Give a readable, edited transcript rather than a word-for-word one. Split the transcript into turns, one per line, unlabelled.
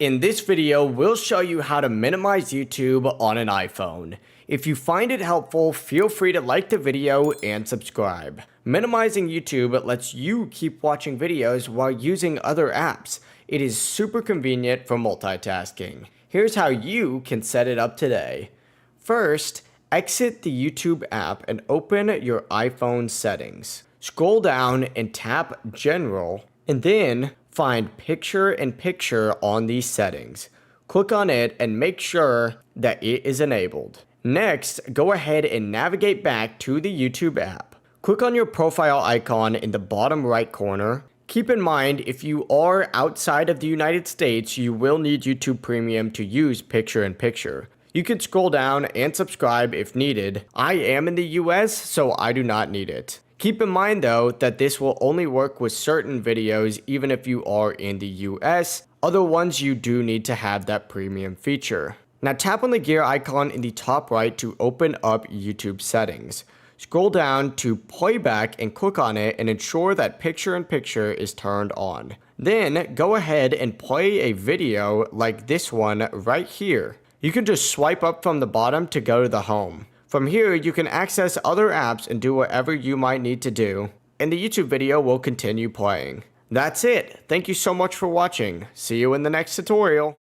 In this video, we'll show you how to minimize YouTube on an iPhone. If you find it helpful, feel free to like the video and subscribe. Minimizing YouTube lets you keep watching videos while using other apps. It is super convenient for multitasking. Here's how you can set it up today. First, exit the YouTube app and open your iPhone settings. Scroll down and tap General, and then find Picture-in-Picture on these settings. Click on it and make sure that it is enabled. Next, go ahead and navigate back to the YouTube app. Click on your profile icon in the bottom right corner. Keep in mind, if you are outside of the United States, you will need YouTube Premium to use Picture-in-Picture. You can scroll down and subscribe if needed. I am in the US, so I do not need it. Keep in mind though that this will only work with certain videos even if you are in the US. Other ones you do need to have that premium feature. Now tap on the gear icon in the top right to open up YouTube settings. Scroll down to playback and click on it and ensure that Picture-in-Picture is turned on. Then go ahead and play a video like this one right here. You can just swipe up from the bottom to go to the home. From here, you can access other apps and do whatever you might need to do, and the YouTube video will continue playing. That's it. Thank you so much for watching. See you in the next tutorial.